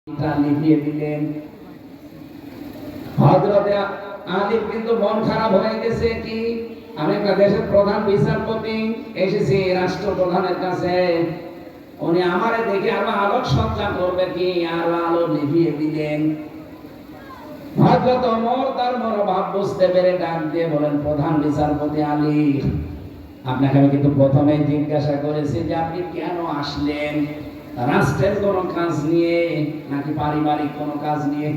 লিখিয়ে দিলেন। হযরতে আলী কিন্তু মন খারাপ হয়ে গেছে, কি আমি একটা দেশের প্রধান বিচারপতি এসেছি রাষ্ট্রপ্রধানের কাছে, উনি আমারে দেখে আরো আলোক সজ্জা করবে কি, আরো আলো লিখিয়ে দিলেন। হযরত ওমর তার মনোভাব বুঝতে পেরে ডাক দিয়ে বলেন, প্রধান বিচারপতি আলী, আপনাকে আমি কিন্তু প্রথমেই জিজ্ঞাসা করেছি যে আপনি কেন আসলেন, রাষ্ট্রের কোন কাজ নিয়ে নাকি পারিবারিক কোন কাজ নিয়ে?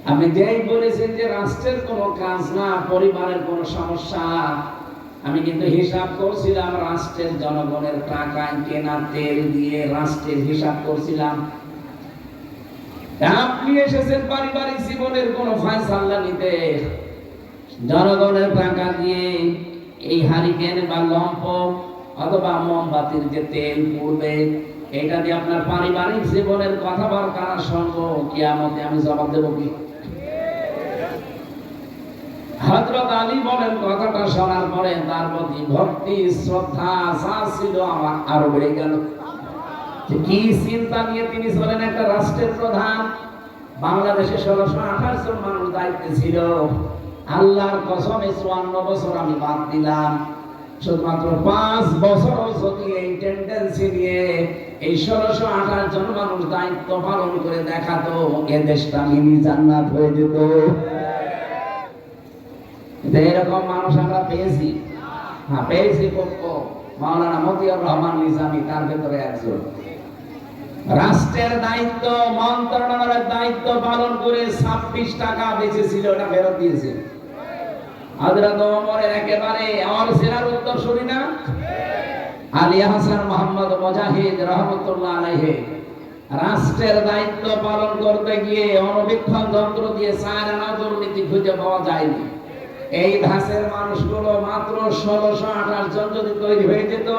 আপনি যেই বলেছেন যে রাষ্ট্রের কোন কাজ না, পরিবারের কোন সমস্যা, আমি কিন্তু হিসাব করছিলাম রাষ্ট্রের জনগণের টাকায় কেনা তেল দিয়ে রাষ্ট্রের হিসাব করছিলাম। আপনি এসেছেন পারিবারিক জীবনের কোন ফয়সালা নিতে, জনগণের টাকা দিয়ে এই হারিকেন বা লম্প অথবা মোমবাতির যে তেল পড়বে, এটা দিয়ে আপনার পারিবারিক জীবনের কথাবার্তা শুনবো, কিয়ামতে আমি জবাব দেব কি? হযরত আলী বলেন, কথাটা শোনার পরে তার প্রতি ভক্তি শ্রদ্ধা যা ছিল আমার আরো বেড়ে গেল। কি চিন্তা নিয়ে তিনি ছিলেন একটা রাষ্ট্রের প্রধান, বাংলাদেশে 1628 জন মানুষ দায়িত্বে ছিল। আল্লাহর কসমে 54 বছর আমি বাদ দিলাম, শুধুমাত্র 5 বছর যদি এই টেন্ডেন্সি নিয়ে এই 1628 জন মানুষ দায়িত্ব পালন করে দেখাতো, এ দেশটা মিনি জান্নাত হয়ে যেত। এরকম মানুষ আমরা পেয়েছি, হ্যাঁ পেয়েছি। মাওলানা মতিয়ার রহমান নিজামী তার ভেতরে একজন। রাষ্ট্রের দায়িত্ব, মন্ত্রণালয়ের দায়িত্ব পালন করে 26 টাকা বেঁচেছিল, এটা ফেরত দিয়েছে। হযরত ওমরের একেবারে অরিজিনাল উত্তরসূরি না আলী হাসান মোহাম্মদ মুজাহিদ রহমাতুল্লাহ আলাইহি, রাষ্ট্রের দায়িত্ব পালন করতে গিয়ে অণুবীক্ষণ যন্ত্র দিয়ে 4 আনা দুর্নীতি খুঁজে পাওয়া যায়নি। এই ধাঁচের মানুষগুলো মাত্র 1628 জন যদি তৈরি হয়ে যেত,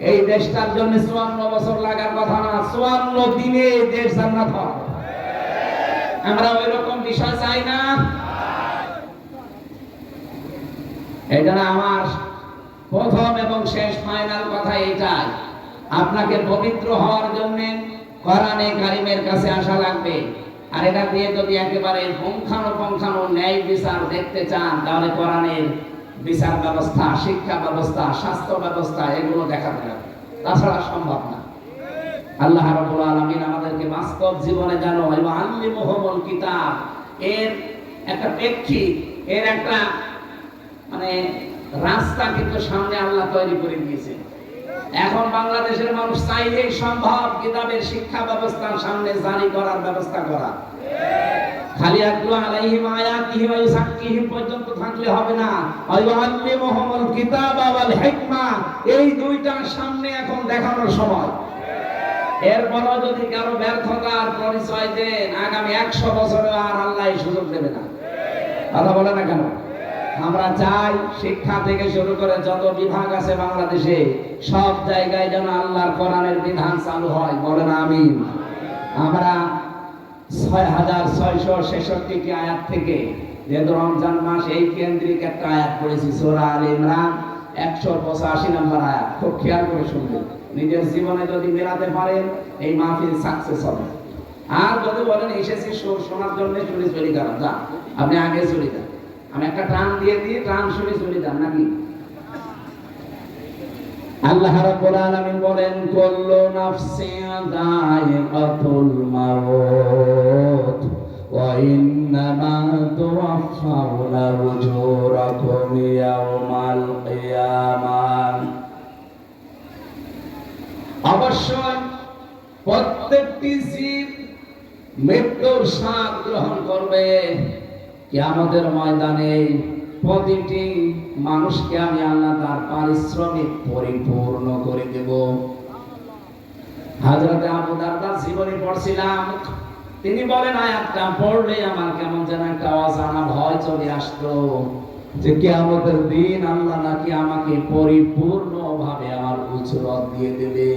এই দেশটার জন্য 54 বছর লাগার কথা না, 54 দিনে দেশ জান্নাত হয়। আমরা ওই রকম বিষয় চাই না। এটা আমার প্রথম এবং শেষ ফাইনাল কথা এটাই, আপনাকে পবিত্র হওয়ার জন্য কোরআনে কারিমের কাছে আসা লাগবে। আর এটা দিয়ে যদি একেবারে পুঙ্খানুপুঙ্খানু ন্যায় বিচার দেখতে চান, তাহলে কোরআনের বিচার ব্যবস্থা, শিক্ষা ব্যবস্থা, স্বাস্থ্য ব্যবস্থা এগুলো দেখাতে হবে, তাছাড়া সম্ভব না। আল্লাহ রাব্বুল আলামিন আমাদেরকে বাস্তব জীবনে যেন আল্লিমুহুমুল কিতাব এর একটা প্রেক্ষিত, এর একটা মানে রাস্তা কিন্তু সামনে আল্লাহ তৈরি করে দিয়েছে। এখন বাংলাদেশের মানুষ চাইলেই সম্ভব কিতাবের শিক্ষা ব্যবস্থার সামনে জারি করার ব্যবস্থা করা। খালি আতলু আলাইহিম আয়াতিহি ওয়া ইউযাক্কিহিম পর্যন্ত থাকলে হবে না, আল্লিমুহুমুল কিতাবা ওয়াল হিকমা, এই দুইটার সামনে এখন দেখানোর সময়। এরপরও যদি কারো ব্যর্থতার পরিচয় দেন, আগামী 100 বছরে আর আল্লাহ সুযোগ দেবে না। কথা বলে না কেন? আমরা চাই শিক্ষা থেকে শুরু করে যত বিভাগ আছে বাংলাদেশে, সব জায়গায় যেন আল্লাহর কোরআনের বিধান চালু হয়। বলেন আমিন। আমরা 6666টি আয়াত থেকে, যেহেতু রমজান মাস, এই কেন্দ্রিক একটা আয়াত পড়েছি, সূরা আলে ইমরান 185 নম্বর আয়াত। খুব খেয়াল করে শুনবেন, নিজের জীবনে যদি মেলাতে পারেন এই মাহফিল সাকসেস হবে। আর যদি বলেন এসেছি শোনার জন্য, শুনে চলে যান, যা আপনি আগে চলে যান, আমি একটা টান দিয়ে টান শুনে চলে যান নাকি। আল্লাহ রাব্বুল আলামিন বলেন, কুল্লু নাফসিন যায়িকাতুল মাউত ওয়া ইন্নামা তুওয়াফাউনা উজুরাকুম ইয়াওমাল কিয়ামাহ। অবশ্যই প্রত্যেকটি জীব মৃত্যুর স্বাদ গ্রহণ করবে। কিয়ামতের ময়দানে প্রতিটি মানুষকে আমি আল্লাহ তার পারিশ্রমিক পরিপূর্ণ করে দেব। হযরত আবু দারদার জীবনী পড়ছিলাম, তিনি বলেন আয়াতটা পড়লে আমার কেমন যেন একটা অজানা ভয় চলে আসতো, যে কিয়ামতের দিন আল্লাহ নাকি আমাকে পরিপূর্ণভাবে আমার উজরত দিয়ে দেবে।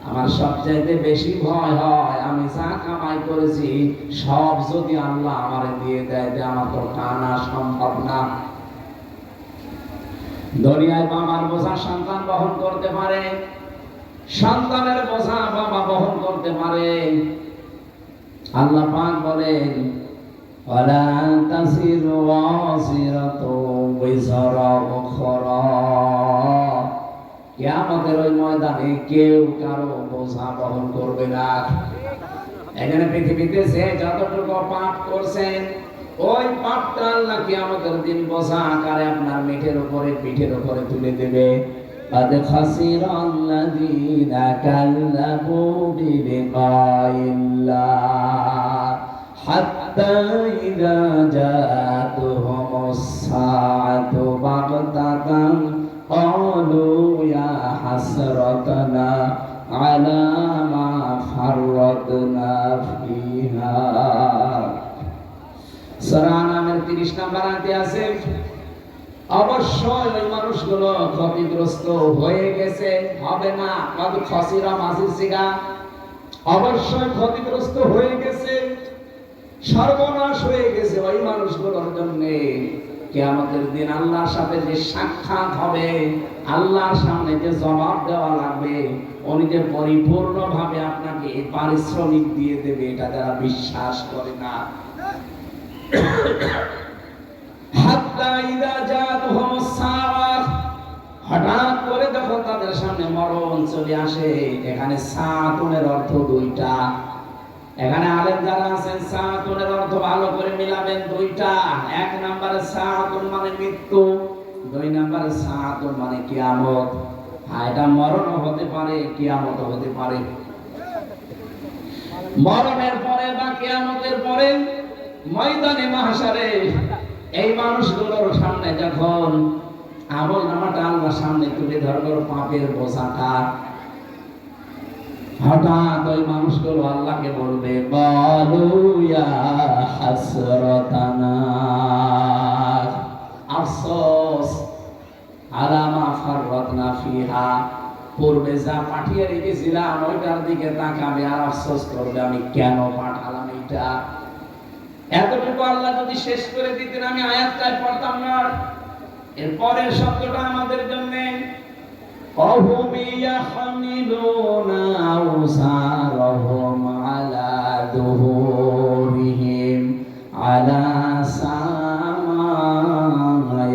আমার সবচাইতে বেশি ভয় হয়, আমি যা কামাই করেছি সব যদি আল্লাহ আমারে দিয়ে দেয়, যে আমার তো টানা সম্ভব না। দুনিয়ায় বাবার বোঝা সন্তান বহন করতে পারে, সন্তানের বোঝা বাবা বহন করতে পারে, আল্লাহ পাক বলেন ওয়ালা তাসিরু ওয়াসিরাতু বিজরা উখরা, কিয়ামতের ওই ময়দানে কেউ কারো বোঝা বহন করবে না। এখানে পৃথিবীতে যে যতটুকু পাপ করছেন ওই পাপটা আল্লাহ কিয়ামতের দিন বোঝা আকারে আপনার পিঠের উপরে তুলে দেবে। قد خسر الذين كذبوا بلقاء الله حتى إذا جاءتهم الساعة بغتة قالوا يا حسرتنا على ما فرطنا فيها। সূরা নামের 30 নম্বর আয়াতে আছে অবশ্যই ওই মানুষগুলো ক্ষতিগ্রস্ত হয়ে গেছে, হবে না, কত খসিরা মাসির সিগা, অবশ্যই ক্ষতিগ্রস্ত হয়ে গেছে, সর্বনাশ হয়ে গেছে ওই মানুষগুলোর জন্য। কিয়ামতের দিন আল্লাহর সাথে যে সাক্ষাৎ হবে, আল্লাহর সামনে যে জবাব দেওয়া লাগবে, উনি যে পরিপূর্ণভাবে আপনাকে পারিশ্রমিক দিয়ে দেবে, এটা যারা বিশ্বাস করে না। হঠাৎ করে যখন তাদের সামনে মরণ চলে আসে, এখানে সাতুনের অর্থ দুইটা। এখানে আলেম যারা আছেন সাতুনের অর্থ ভালো করে মিলাবেন দুইটা। এক নম্বরে সাতুন মানে মৃত্যু, দুই নম্বরে সাতুন মানে কিয়ামত। এটা মরণ হতে পারে, কিয়ামত হতে পারে। মরণের পরে বা কিয়ামতের পরে ময়দানে মাহশারে এই মানুষগুলোর সামনে যখন আমল নামাটা আল্লাহর সামনে তুলে ধরবে, পাপের বোঝাটা, হঠাৎ ওই মানুষগুলো আল্লাহকে বলবে ক্বালু ইয়া হাসরাতানা, আফসোস আলা মা ফাররাতনা ফিহা, পূর্বে যা পাঠিয়ে রেখেছিলাম ওইটার দিকে তাকাবে আর আফসোস করবে আমি কেন পাঠালাম এটা। এতটুকু আল্লাহ যদি শেষ করে দিতেন আমি আয়াতটাই পড়তাম না। এর পরের শব্দটা আমাদের জন্য অহুম ইয়াহমিলুনা আওসারহুম আলা দুহুরিহিম আলা সামা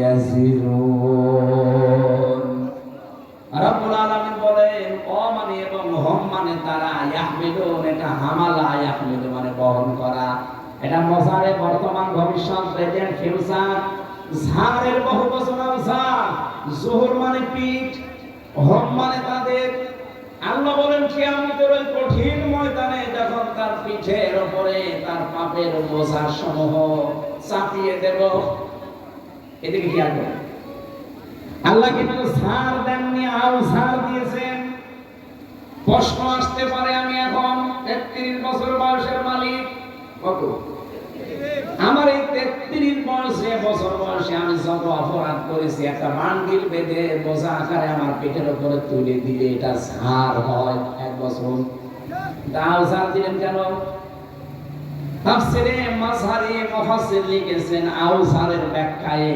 ইয়াজিরুন। রব্বুল আলামিন বলেন ও মানে এবং হম মানে তারা, ইয়াহমিলুন এটা হামালা, ইয়াহমিলু মানে বহন করা। এটা মজারে বর্তমান ভবিষ্যৎ প্রেজেন্ট ফিউচার। ঝাড়ের বহু বচন ঝাড়, জোহর মানে পিঠ, হম মানে তাদের। আল্লাহ বলেন কিয়ামতের ওই কঠিন ময়দানে যখন তার পিঠের উপরে তার পাপের বোঝা সমূহ চাপিয়ে দেব, এদিকে খেয়াল করুন। আল্লাহ কিন্তু ঝাড় দেননি, আওঝার দিয়েছেন। প্রশ্ন আসতে পারে আমি এখন 33 বছর বয়সের মালিক, কত আমার এই 33 বছর বয়সে আমি যত অপরাধ করেছি, একটা বান্ডিল বেঁধে বোঝা আকারে আমার পেটের উপরে তুলে দিলে এটা ঝাড় হয় 1 বছর। দাও ঝাড় দিলেন কেন? তাফসিরে মাযহারি মুফাসসির লিখেছেন আওঝারের ব্যাখ্যায়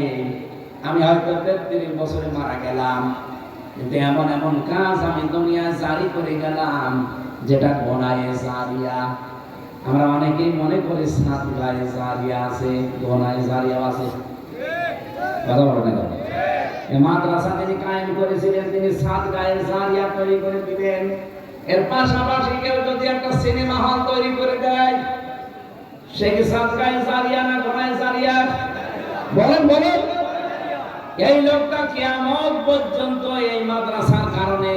আমি হয়তো 33 বছরে মারা গেলাম, কিন্তু এমন এমন কাজ আমি দুনিয়ায় জারি করে গেলাম যেটা গোনায়ে জারিয়া। আমরা অনেকেই মনে করি সাত গায়ে জারিয়া আছে, গোনায়ে জারিয়া আছে। কথা বলেন না? এই মাদ্রাসা তিনি কায়েম করেছিলেন, তিনি সাত গায়ে জারিয়া তৈরি করে দিলেন। এর পাশাপাশি কেউ যদি একটা সিনেমা হল তৈরি করে দেয়, সে কি সাত গায়ে জারিয়া না গোনায়ে জারিয়া? বলেন বলেন। এই লোকটা কিয়ামত পর্যন্ত এই মাদ্রাসার কারণে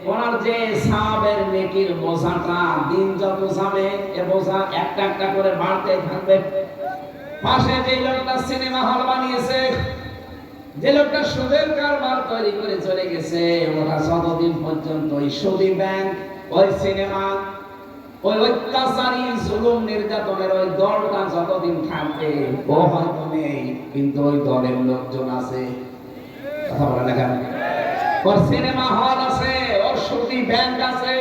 ওনার যে সাহাবের নেকির বোঝাটা দিন যত যাবে এ বোঝা একটা একটা করে বাড়তে থাকবে। পাশে যে লোকটা সিনেমা হল বানিয়েছে, যে লোকটা সুদের কারবার তৈরি করে চলে গেছে, ওটা যতদিন পর্যন্ত ওই সুদী ব্যাংক, ওই সিনেমা, ওই অত্যাচারী জুলুম নির্যাতনের ওই দলটা যতদিন থাকবে ও হয়তো নেই, কিন্তু ওই দলের লোকজন আছে। কথা বলে না কেন? ওর সিনেমা হল আছে, ওর সুদী ব্যাংক আছে।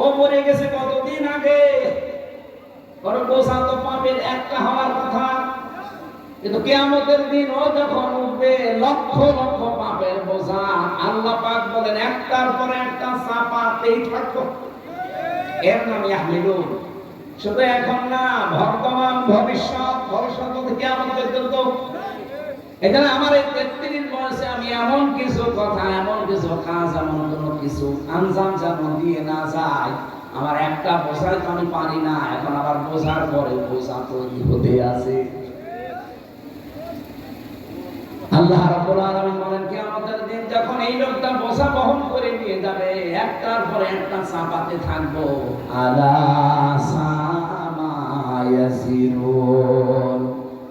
ও মরে গেছে কতদিন আগে, ওর বোঝা তো পাপের একটা হওয়ার কথা, কিন্তু কিয়ামতের দিন ও যখন উঠবে লক্ষ লক্ষ পাপের বোঝা, আল্লাহ পাক বলেন একটার পর একটা চাপাতেই থাকবে। এর নাম ইয়াহমিলুন। শুধু এখন না, বর্তমান, ভবিষ্যৎ, ভবিষ্যৎ কিয়ামত পর্যন্ত। এখানে আমার এই 33 বয়সে আমি এমন কিছু কথা, এমন কিছু কাজ, এমন কোনো কিছু আঞ্জাম যেন দিয়ে না যায়, আমার একটা বোঝায় তো আমি পারি না, এখন আবার বোঝার পরে বোঝা তৈরি হতে আছে। আল্লাহ রাব্বুল আলামিন বলেন কিয়ামতের দিন যখন এই লোকটা বোঝা বহন করে নিয়ে যাবে, একটার পরে একটা চাপাতে থাকবো, আলা সামা ইয়াসিরুন,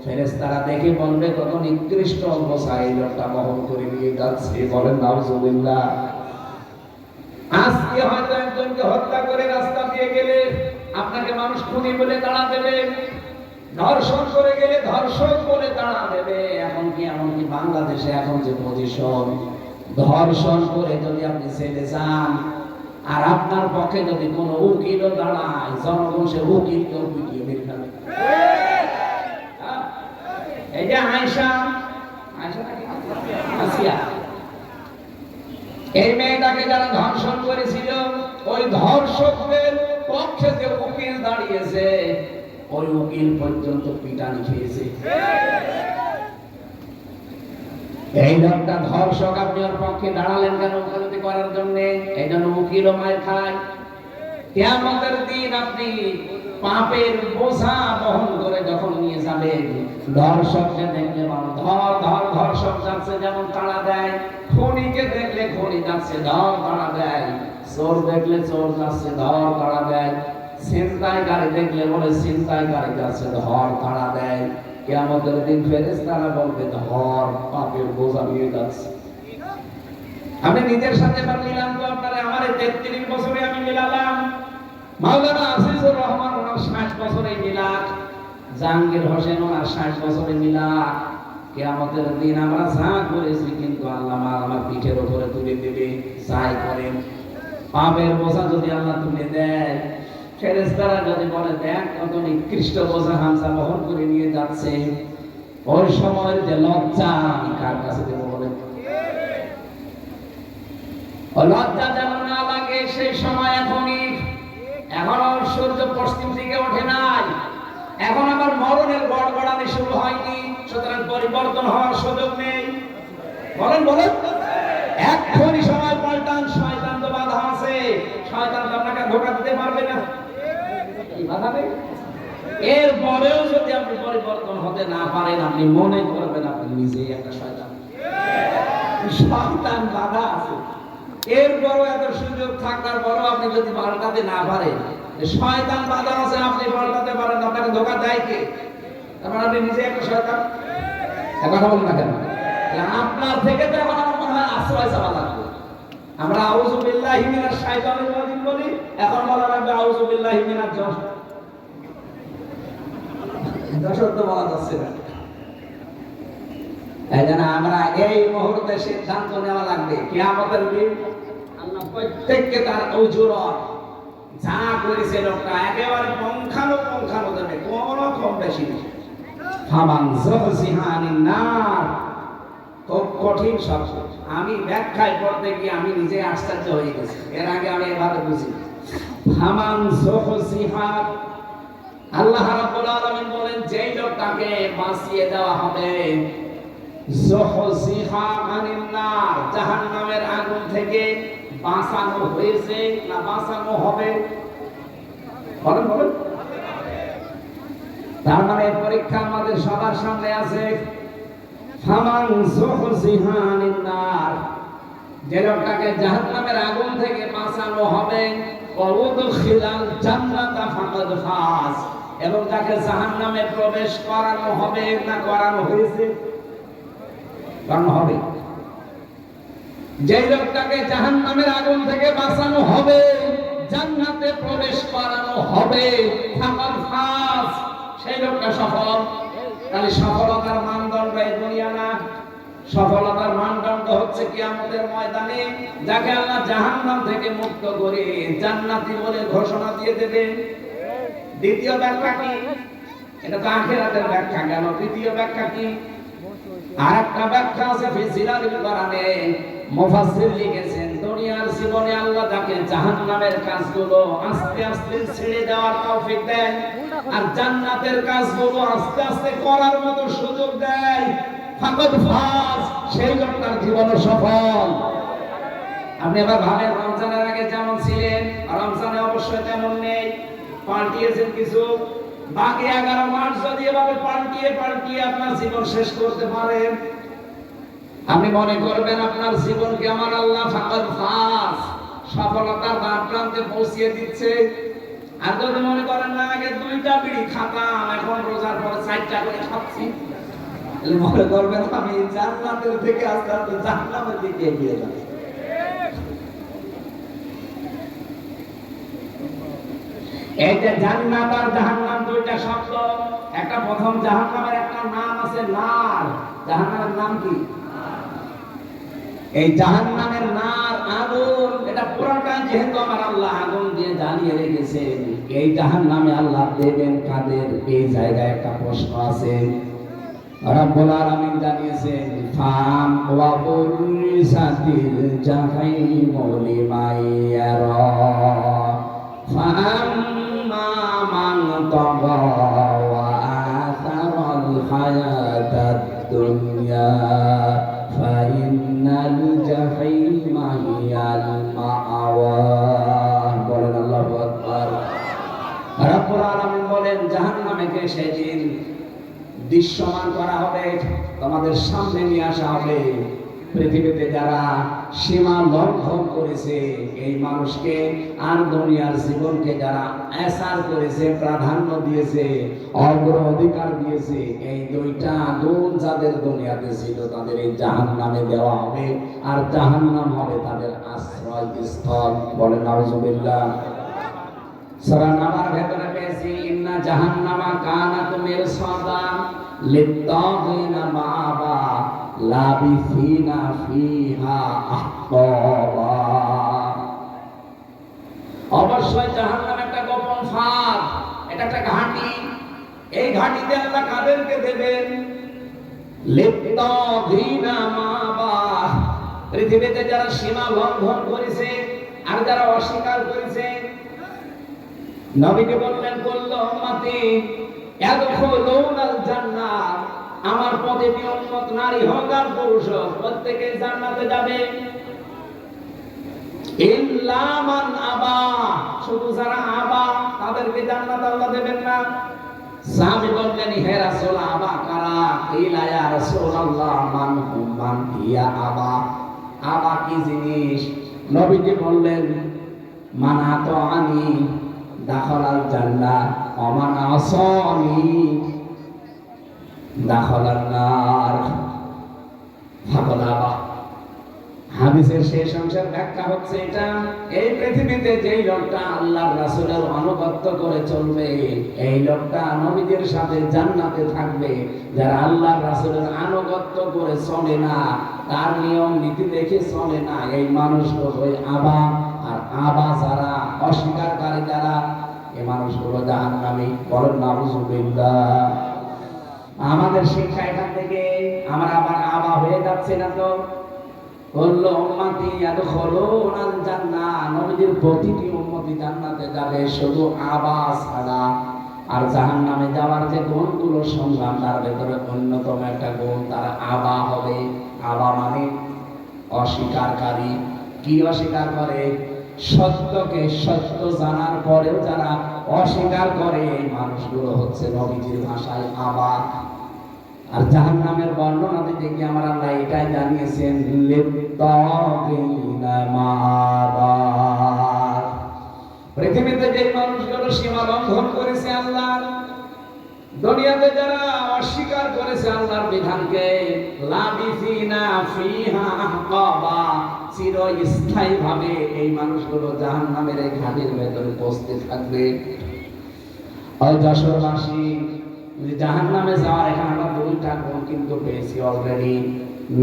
ফেরেশতারা দেখে বলবে কত নিকৃষ্ট বোঝা এই লোকটা বহন করে নিয়ে যাচ্ছে। বলেন নাউজুবিল্লাহ। আজকে হয়তো একজনকে হত্যা করে রাস্তা দিয়ে গেলে আপনাকে মানুষ খুনি বলে তাড়া দেবে, ধর্ষণ করে গেলে ধর্ষক বলে তাড়া দেবে। এখন কি এমনকি বাংলাদেশে এখন যে পজিশন, ধর্ষণ করে যদি আপনি ছেড়ে যান আর আপনার পক্ষে যদি কোনো উকিলও দাঁড়ায়, জনগণ সে উকিলকেও পিটিয়ে মেরে ফেলে। এই যে আয়েশা নাকি আসিয়া, এই মেয়েটাকে যারা ধর্ষণ করেছিল, ওই ধর্ষকদের পক্ষে যে উকিল দাঁড়িয়েছে, ওই উকিল পর্যন্ত পিটানি খেয়েছে। এই লোকটা ধর্ষক, আপনি ওর পক্ষে দাঁড়ালেন কেন? ওকালতি করার জন্য। এই জন্য উকিলও মার খায়। কিয়ামতের দিন আপনি পাপের বোঝা বহন করে যখন নিয়ে যাবেন, ধর্ষককে দেখলে মানুষ ধর ধর, ধর্ষক যাচ্ছে যেমন তাড়া দেয়, খুনিকে দেখলে খুনি যাচ্ছে ধর তাড়া দেয়, চোর দেখলে চোর যাচ্ছে ধর তাড়া দেয়, ছিনতাইকারী দেখলে বলে ছিনতাইকারী যাচ্ছে ধর তাড়া দেয়। কিয়ামতের দিন ফেরেশতারা বলবে ধর, পাপের বোঝা নিয়ে যাচ্ছে। আমি নিজের সাথে এবার মিলাম তো আপনারা, আমার 33 বছরে আমি মিলালাম। মাওলানা আজিজুর রহমান ওনার 60 বছরে মিলাদ, জাহাঙ্গীর হোসেন ওনার 60 বছরে মিলাদ। কিয়ামতের দিন আমরা যা করেছি কিন্তু আল্লাহ আমার পিঠের উপরে তুলে দেবে, যাই করেন। পাপের বোঝা যদি আল্লাহ তুলে দেয়, ফেরেশতারা যদি বলে দেখ কত নিকৃষ্ট বোঝা হামজা বহন করে নিয়ে যাচ্ছে, ওই সময়ের যে লজ্জা আমি কার কাছে দেবো বলেন? লজ্জা যেন না লাগে সেই সময় এখনই। এখনো সূর্য পশ্চিম দিকে ওঠে নাই, এখন আবার মরণের গড়গড়ানি শুরু হয়নি, সুতরাং পরিবর্তন হওয়ার সুযোগ নেই। বলেন বলেন, এখনই সময় পাল্টান। শয়তান তো বাধা আছে, শয়তান তো আপনাকে ধোঁকা দিতে পারবে না, বাধা নেই। এরপরেও যদি আপনি পরিবর্তন হতে না পারেন, আপনি মনে করবেন আপনি নিজেই একটা শয়তান। শয়তান বাধা আছে, এরপরও এত সুযোগ থাকার পরও আপনি যদি পাল্টাতে না পারেন, শয়তান বাধা আছে, আপনি পাল্টাতে পারেন, আপনাকে ধোঁকা দেয় কে? তারপর আপনি নিজে একটা শয়তান। কথা বলেন না কেন? আপনার থেকে তো এখন আমার মনে হয় আশ্রয় চাওয়া লাগবে। আমরা আউযু বিল্লাহি মিনাশ শাইতানির রাজিম বলি, এখন বলা লাগবে আউযু বিল্লাহি মিনাজ যশোর তো বলা যাচ্ছে না। এই জন্য আমরা এই মুহূর্তে সিদ্ধান্ত নেওয়া লাগবে, কিয়ামতের দিন আল্লাহ প্রত্যেককে তার উজুরত যা করেছে লোকটা একেবারে পুঙ্খানুপুঙ্খানু দেবে, কোনো কম বেশি নেই। ফামান যুহজিহা আনিন নার, খুব কঠিন শব্দ। আমি ব্যাখ্যায় পড়তে গিয়ে আমি নিজে আশ্চর্য হয়ে গেছি, এর আগে আমি এভাবে বুঝি। ফামান যুহজিহা, আল্লাহ রাব্বুল আলামিন বলেন যেই লোকটাকে বাঁচিয়ে দেওয়া হবে, যুহজিহা আনিন নার, জাহান্নামের আগুন থেকে বাঁচানো হয়েছে না বাঁচানো হবে? বলেন বলেন। তার মানে পরীক্ষা আমাদের সবার সামনে আছে। ফামান যুহজিহা আনিন নার, যে লোকটাকে জাহান্নামের আগুন থেকে বাঁচানো হবে, ওয়াউদখিলাল জান্নাতা ফাকাদ ফাজ, এবং তাকে জাহান্নামে প্রবেশ করানো হবে না করানো হয়েছে? করানো হবে। যে লোকটাকে জাহান্নামের আগুন থেকে বাঁচানো হবে, জান্নাতে প্রবেশ করানো হবে, ফাকাদ ফাজ, সেই লোকটা সফল। তাহলে সফলতার মানদণ্ড এই দুনিয়া না, সফলতার মানদণ্ড হচ্ছে কিয়ামতের ময়দানে যাকে আল্লাহ জাহান্নাম থেকে মুক্ত করে জান্নাতি বলে ঘোষণা দিয়ে দেবেন। দ্বিতীয় ব্যাখ্যা কি? এটা তো আখিরাতের ব্যাখ্যা গেল। তৃতীয় ব্যাখ্যা কি? আরেকটা ব্যাখ্যা আছে ফি জিলালিল কোরআনে, মুফাসসির লিখেছেন দুনিয়ার জীবনে আল্লাহ তাকে জাহান্নামের কাজগুলো আস্তে আস্তে ছেড়ে দেওয়ার তৌফিক দেয়, আর জান্নাতের কাজগুলো আস্তে আস্তে করার মতো সুযোগ দেয়। ফাকাদ ফাজ, সেই লোকটার জীবন সফল। আপনি আবার ভাবেন, রমজানের আগে যেমন ছিলেন রমজানে অবশ্যই তেমন নেই, পাল্টিয়েছেন কিছু। বাকি 11 মাস যদি এভাবে পাল্টিয়ে পাল্টিয়ে আপনার জীবন শেষ করতে পারেন, আপনি মনে করবেন আপনার জীবনকে আমার আল্লাহ ফাকাদ ফাজ, সফলতার দ্বার প্রান্তে পৌঁছিয়ে দিচ্ছে। আর যদি মনে করেন না, আগে 2টা বিড়ি খাতাম, এখন রোজার পরে 4টা করে খাচ্ছি, তাহলে মনে করবেন আমি জান্নাতের থেকে আস্তে আস্তে জাহান্নামের দিকে এগিয়ে যাচ্ছি। এই যে জান্নাত আর জাহান্নাম, 2টা শব্দ। একটা প্রথম জাহান্নামের একটা নাম আছে নার। জাহান্নামের নাম কি? এই জাহান্নামের নার, আগুন, এটা পুরোটা যেহেতু আমার আল্লাহ আগুন দিয়ে জ্বালিয়ে রেখেছেন, এই জাহান্নামে আল্লাহ দেবেন কাদের? এই জায়গায় একটা প্রশ্ন আছে। রব্বুল আলামিন জানিয়েছেন, ফাম ওয়া বুরিসাতিল জাহিমু লিমান ইয়ারা ফাআম্মা মান তাগা ওয়া আসারাল হায়াতাদ দুনিয়া ফাইন্নাল জাহিমা হিয়াল মাআওয়া। বলেন আল্লাহু আকবার। রব্বুল আলামিন বলেন, জাহান্নামকে সেদিন দৃশ্যমান করা হবে, তোমাদের সামনে নিয়ে আসা হবে। পৃথিবীতে যারা সীমা লঙ্ঘন করেছে এই মানুষকে, আর দুনিয়ার জীবনকে যারা এসার করেছে, প্রাধান্য দিয়েছে, অগ্রাধিকার দিয়েছে, এই 2টা গুণ যাদের দুনিয়াতে ছিল তাদের এই জাহান্নামে দেওয়া হবে, আর জাহান্নাম হবে তাদের আশ্রয়স্থল। বলেন নাউজুবিল্লাহ। সূরা নাবার ভেতরে পেয়েছি, ইন্না জাহান্নামা কানাত মিরসাদা লিত্তাগিনা মাআবা লাবিসিনা ফিহা আহকাবা। অবশ্যই জাহান্নাম একটা গোপন ফাঁদ, এটা একটা ঘাঁটি। এই ঘাঁটিতে আল্লাহ কাদেরকে দেবেন? লিত্তাগিনা মাআবা, পৃথিবীতে যারা সীমা লঙ্ঘন করেছে আর যারা অস্বীকার করেছে। নবীকে বললেন, কুল্লু উম্মতি ইয়াদখুলুনাল জান্নাহ, আমার প্রতিটি উম্মত নারী হোক আর পুরুষ হোক প্রত্যেকেই জান্নাতে যাবে। ইল্লা মান আবা, শুধু যারা আবা তাদেরকে জান্নাত আল্লাহ দেবেন না। সাহাবী বললেন, হে রাসূল, আবা কারা? ইলা ইয়া রাসূলুল্লাহ মান হুম মান হিয়া আবা, আবা কি জিনিস? নবীজি বললেন, মান আতাআনি দাখালাল জান্নাহ ওয়া মান আসানি দাখালান নার। ফাকাদ আবা। হাদিসের শেষ অংশের ব্যাখ্যা হচ্ছে এটা, এই পৃথিবীতে যেই লোকটা আল্লাহর রাসূলের আনুগত্য করে চলবে, এই লোকটা নবীদের সাথে জান্নাতে থাকবে। যারা আল্লাহর রাসূলের আনুগত্য করে চলে না, তার নিয়ম নীতি দেখে চলে না, এই মানুষগুলো আবা। আর আবা যারা, অস্বীকারী যারা, এই মানুষগুলো জাহান্নামী। বলেন নাউজুবিল্লাহ। আমাদের শিক্ষা এখান থেকে, আমরা আবার আবা হয়ে যাচ্ছে না তো। কুল্লু উম্মতি ইয়াদখুলুনাল জান্নাহ, নবীর প্রতিটি উম্মতি জান্নাতে যাবে, শুধু আবা ছাড়া। আর জাহান্নামে যাওয়ার যে গুণগুলো সংগ্রাম, তার ভেতরে অন্যতম একটা গুণ, তারা আবা হবে। আবা মানে অস্বীকারী। কি অস্বীকার করে? সত্যকে সত্য জানার পরেও যারা অস্বীকার করে, এই মানুষগুলো হচ্ছে নবীজির ভাষায় আবা। আর জাহান্নামের বর্ণনা দিতে গিয়ে আমার আল্লাহ এটাই জানিয়েছেন, লিত্তাগিনা মাআবা। পৃথিবীতে যে মানুষগুলো সীমা লঙ্ঘন করেছে আল্লাহর, দুনিয়াতে যারা অস্বীকার করেছে আল্লাহর বিধানকে, লাবিসিনা ফিহা আহকাবা, চিরস্থায়ী ভাবে এই মানুষগুলো জাহান্নামের এই ঘাটির ভেতরে উপস্থিত থাকবে। আর যশোরবাসী, জাহান্নামে যাওয়ার এখানে আমরা 2টা গুণ কিন্তু পেয়েছি অলরেডি।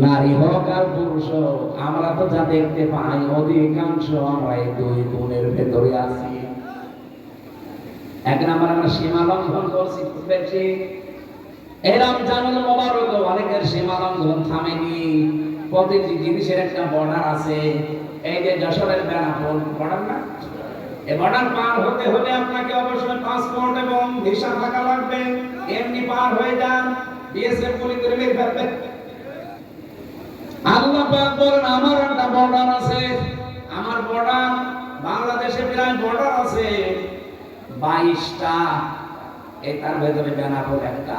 নারী হোক আর পুরুষ হোক, আমরা তো যা দেখতে পাই অধিকাংশ আমরা এই 2 গুণের ভেতরে আছি। 1 নম্বর, আমরা সীমা লঙ্ঘন করছি খুব বেশি। এই রমজানুল মুবারক অনেকের সীমা লঙ্ঘন থামেনি। প্রতিটি জিনিসের একটা বর্ডার আছে। এই যে যশোরের বেনাপোল বর্ডার না, এই বর্ডার পার হতে হলে আপনাকে অবশ্যই পাসপোর্ট এবং ভিসা থাকা লাগবে। এমনি পার হয়ে যান, বিএসএফ গুলি করে মেরে ফেলবে। আল্লাহ পাক বলেন আমার একটা বর্ডার আছে, আমার বর্ডার বাংলাদেশে প্রায় বর্ডার আছে 22টা, এটার ভেতরে বেনাপোল একটা,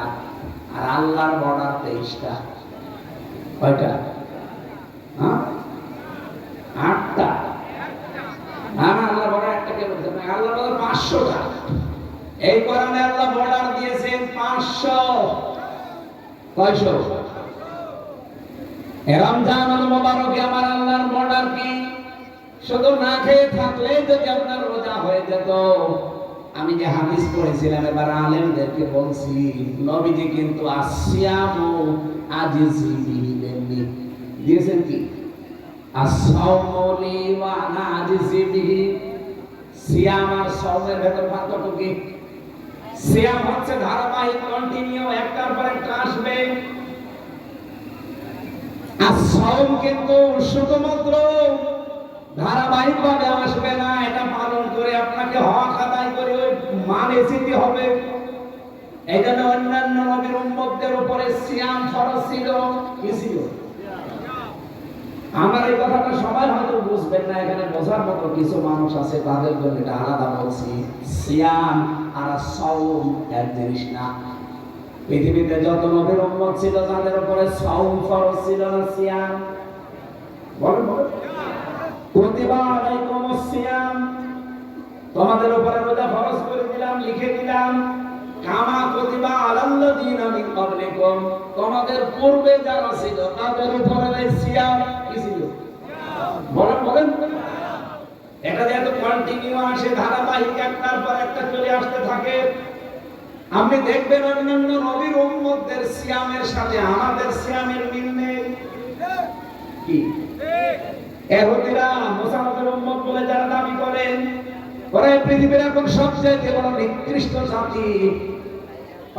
আর আল্লাহর বর্ডার 23টা। কয়টা? হ্যাঁ, 8টা। না না, আল্লাহ বর্ডার একটা কে বলতে না, আল্লাহ বর্ডার 500টা। এই কোরআনে আল্লাহ বর্ডার দিয়েছেন 500। কয়শো? রমজানুল মুবারকে আমার আল্লাহর বর্ডার কি শুধু না খেয়ে থাকলে যদি আপনার রোজা হয়ে যেত। আমি যে হাদিস পড়েছিলাম এবার আলেমদেরকে বলছি, নবীজি কিন্তু আসিয়ামু আজিজি বিহি দিয়েছেন কি? আসসাউমুলি ওয়া আনা আজিজি বিহি। সিয়াম আর সাওমের ভেতর পার্থক্য কি? সিয়াম হচ্ছে ধারাবাহিক, কন্টিনিউ, একটার পর একটা আসবে। আর সাওম কিন্তু শুধুমাত্র ধারাবাহিকভাবে আসবে না, এটা পালন করে আপনাকে হক আদায় করে ওই মানে যেতে হবে। এই জন্য অন্যান্য নবীর উম্মতদের উপরে সিয়াম ফরজ ছিল। কি ছিল? আমার এই কথাটা সবাই হয়তো বুঝবেন না, এখানে বোঝার মতো কিছু মানুষ আছে, তাদের জন্য এটা আলাদা বলছি। সিয়াম আর সাওম এক জিনিস না। পৃথিবীতে যত নবীর উম্মত ছিল তাদের উপরে সাওম ফরজ ছিল না সিয়াম? বলেন বলেন। কুতিবা আলাইকুমুস সিয়াম, তোমাদের উপরে রোজা ফরজ করে দিলাম, লিখে দিলাম। কামা কুতিবা আলাল্লাযিনা মিন ক্বাবলিকুম, তোমাদের পূর্বে যারা ছিল তাদের উপরে এই সিয়াম কি ছিল? বলেন বলেন। এটা যেহেতু কন্টিনিউ আসে, ধারাবাহিক, একটার পর একটা চলে আসতে থাকে। আপনি দেখবেন অন্যান্য নবীর উম্মতদের সিয়ামের সাথে আমাদের সিয়ামের মিল নেই। কি? ইহুদিরা মুসাফির উম্মত বলে যারা দাবি করেন, ওরা পৃথিবীর এখন সবচেয়ে বড় নিকৃষ্ট জাতি।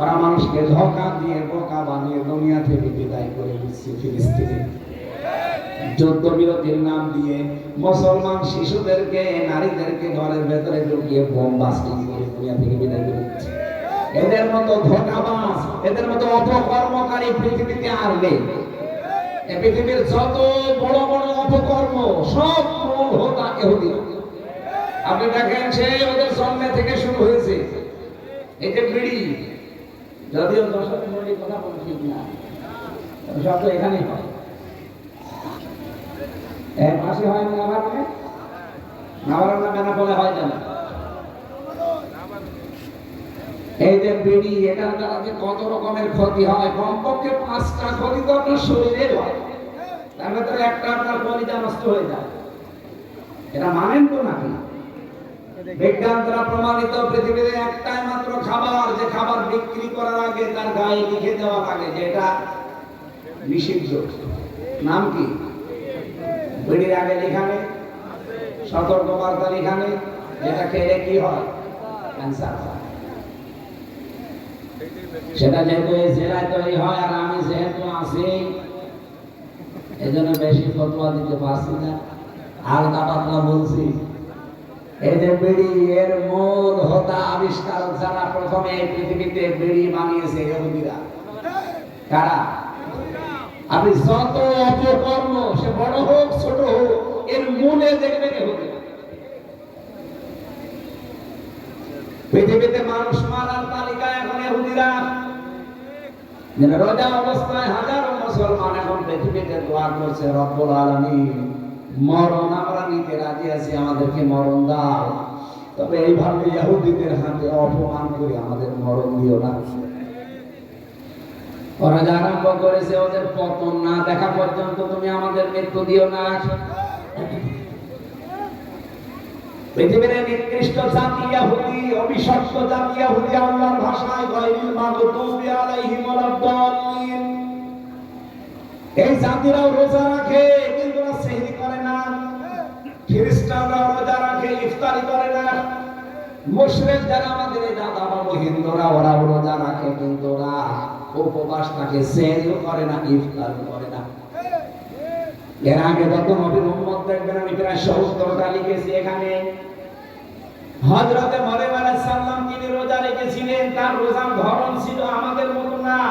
ওরা মানুষকে ধোঁকা দিয়ে বোকা বানিয়ে দুনিয়া থেকে বিদায় করে দিচ্ছে। ফিলিস্তিনে যুদ্ধবিরতির নাম দিয়ে মুসলমান শিশুদেরকে, নারীদেরকে ঘরের ভেতরে ঢুকিয়ে বোম বাস্টিং করে দুনিয়া থেকে বিদায় করে দিচ্ছে। এদের মতো ধোঁকাবাজ, এদের মতো অপকর্মকারী পৃথিবীতে আর নেই। এই পৃথিবীর যত বড় বড় অপকর্ম সব মূল হোতা ইহুদি। আপনি দেখেন সেই ওদের জন্ম থেকে শুরু হয়েছে। এই যে বিড়ি, যদিও দর্শক মন্ডলীর কথা বলে ঠিক না, সব তো এখানেই হয়। এর পাশে হয় না নামারে, নামার না বেনাপোলে হয় না। এই যে বিড়ি, এটার দ্বারা যে কত রকমের ক্ষতি হয়, কমপক্ষে 5টা ক্ষতি তো আপনার শরীরে হয়। তার ভেতরে একটা আপনার কলিজা নষ্ট হয়ে যায়। এটা মানেন তো নাকি? বিজ্ঞান দ্বারা প্রমাণিত পৃথিবীতে একটাই মাত্র খাবার, যে খাবার বিক্রি করার আগে তার গায়ে লিখে দেওয়া লাগে যে এটা নিষিদ্ধ। নাম কি? বিড়ির আগে লেখা নেই, সতর্ক বার্তা লেখা নেই, যেটা খেলে কি হয়? ক্যান্সার হয়। সেটা যেহেতু এই জেলায় তৈরি হয় আর আমি যেহেতু আছি, এই জন্য বেশি ফতোয়া দিতে পারছি না, হালকা পাতলা বলছি। এই যে বিড়ি, এর মূল হোতা আবিষ্কারক যারা প্রথমে এই পৃথিবীতে বিড়ি বানিয়েছে ইহুদিরা। কারা? আপনি যত অপকর্ম, সে বড় হোক ছোট হোক, এর মূলে দেখবেন ইহুদিরা। পৃথিবীতে মানুষ মারার তালিকায় এখন ইহুদিরা। রোজা অবস্থায় হাজারো মুসলমান এখন পৃথিবীতে দোয়া করছে, রব্বুল আলামিন মরণ আমরা নিতে রাজি আছি, আমাদেরকে মরণ দাও, তবে এইভাবে ইহুদিদের হাতে অপমান করে আমাদের মরণ দিও না। ওরা যা আরম্ভ করেছে, ওদের পতন না দেখা পর্যন্ত তুমি আমাদের মৃত্যু দিও না। পৃথিবীর নিকৃষ্ট জাতি ইহুদি, অবিশ্বস্ত জাতি ইহুদি, আল্লাহর ভাষায় গায়রুল মাগদুবি আলাইহিম ওয়ালাদ-দাল্লিন। এই জাতিরাও রোজা রাখে কিন্তু ওরা সেহরি করে না। খ্রিস্টানরা রোজা রাখে, ইফতারি করে না। মুশরিক যারা আমাদের এই দাদা বাবু হিন্দুরা, ওরা রোজা রাখে কিন্তু ওরা উপবাস থাকে, সেহরিও করে না, ইফতারও করে না। এর আগে যত নবীর উম্মত দেখবেন আমি প্রায় 70টা লিখেছি এখানে। হযরতে মরিয়ম আলাইহিস সালাম তিনি রোজা রেখেছিলেন, তার রোজার ধরন ছিল আমাদের মতো না।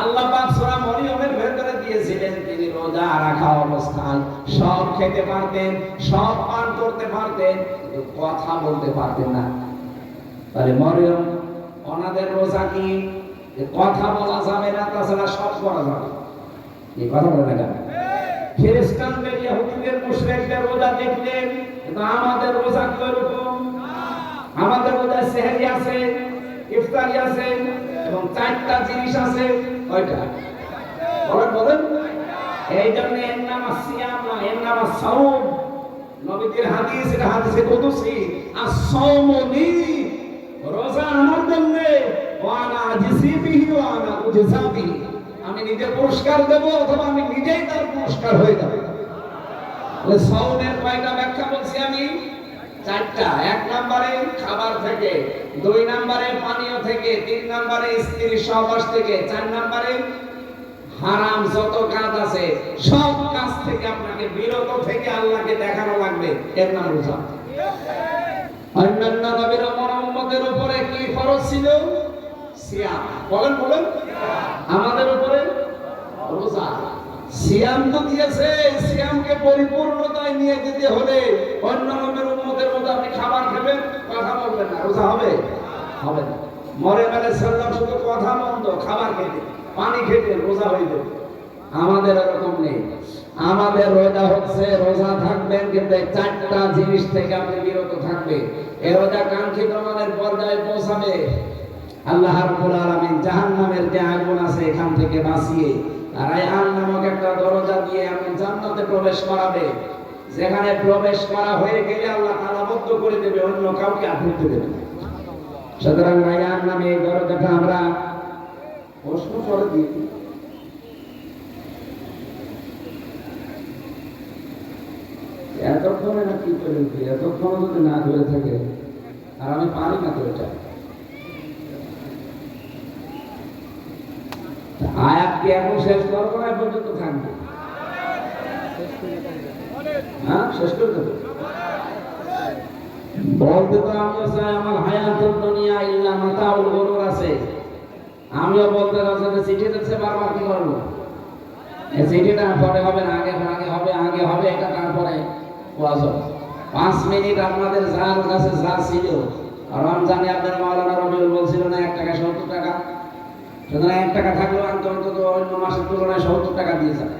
আল্লাহ পাক সূরা মরিয়মের ভেতরে দিয়েছিলেন তিনি রোজা রাখা অবস্থায় সব খেতে পারতেন, সব পান করতে পারতেন, কিন্তু কথা বলতে পারতেন না। তাহলে মরিয়ম ওনাদের রোজা কি যে কথা বলা যাবে না, তাছাড়া সব করা যাবে, এই কথা বলে না কেন? খ্রিস্টানদের, ইহুদিদের, মুশরিকদের রোজা দেখলেন, কিন্তু আমাদের রোজা কি এরকম? আমাদের রোজা সেহরি আছে, ইফতারি আছে এবং 4টা জিনিস আছে। কয়টা বলেন বলেন? এই জন্য এর নাম সিয়াম না, এর নাম সাওম। নবীজির হাদিস, এটা হাদিসে কুদসি, আস-সাওমু লি, রোজা আমার জন্য, ওয়া আনা আজিসি বিহি ওয়া আনা উজজা বিহি, আমি নিজে পুরস্কার দেব অথবা আমি নিজেই তার পুরস্কার হয়ে যাব। তাহলে সাওমের কয়টা ব্যাখ্যা বলছি আমি? 4টা। 1 নম্বরে খাবার থেকে, 2 নম্বরে পানীয় থেকে, 3 নম্বরে স্ত্রীর সহবাস থেকে, 4 নম্বরে হারাম যত কাজ আছে সব কাজ থেকে আপনাকে বিরত থেকে আল্লাহকে দেখানো লাগবে, এর নাম রোজা। অন্যান্য নবীর উম্মতের উপরে কি ফরজ ছিল? সিয়াম। বলেন বলেন? আমাদের উপরে রোজা। সিয়াম তো দিয়েছে, সিয়ামকে পরিপূর্ণতায় নিয়ে যেতে হলে অন্য নবীর উম্মতের মতো আপনি খাবার খাবেন, কথা বলবেন না, রোজা হবে? হবে না। মরিয়ম আলাইহিস সালাম শুধু কথা বন্ধ, খাবার খেতে, পানি খেতে রোজা হয়ে যাবে। আমাদের এরকম নেই। আমাদের রোজা হচ্ছে, রোজা থাকবেন কিন্তু 4টা জিনিস থেকে আপনি বিরত থাকবেন। এই রোজা কাঙ্ক্ষিত আমাদের পর্যায়ে পৌঁছাবে। আল্লাহ রাব্বুল আলামিন জাহান্নামের যে আগুন আছে এখান থেকে বাঁচিয়ে রায়হান নামক একটা দরজা দিয়ে এমন জান্নাতে প্রবেশ করাবে, যেখানে প্রবেশ করা হয়ে গেলে আল্লাহ তালাবদ্ধ করে দেবে, অন্য কাউকে আর ঢুকতে দেবে না। সুতরাং রায়হান নামে এই দরজাটা আমরা প্রশ্ন করে দিই। এতক্ষণে না কি করে উঠি, এতক্ষণ যদি না ধরে থাকে আর আমি পারি না তো এটা। আয়াত কি এখন শেষ করবো না পর্যন্ত থাকবে? হ্যাঁ, শেষ করে দেবো। বলতে তো আমিও চাই আমার হায়াতুদ দুনিয়া ইল্লা মাতাউল গুরুর আছে। আমিও বলতে চাচ্ছি চিঠি দিচ্ছে বারবার, কি করবো? এই চিঠিটা পরে হবে না, আগে আগে হবে, আগে হবে এটা, তারপরে ওয়াজ হবে। 5 মিনিট আপনাদের যার কাছে যা ছিল, রমজানে আপনার মাওলানা রবিউল বলছিল না 1 টাকা 70 টাকা, সুতরাং 1 টাকা থাকলেও অন্তত অন্য মাসের তুলনায় 70 টাকা দিয়ে যাবে।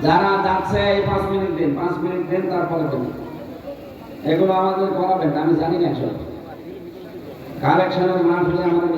যারা যাচ্ছে এই 5 মিনিট দেন, 5 মিনিট দেন, তারপরে দেন। এগুলো আমাদের করাবেন না, আমি জানি না। কালেকশনের মাহফিলে আমাদের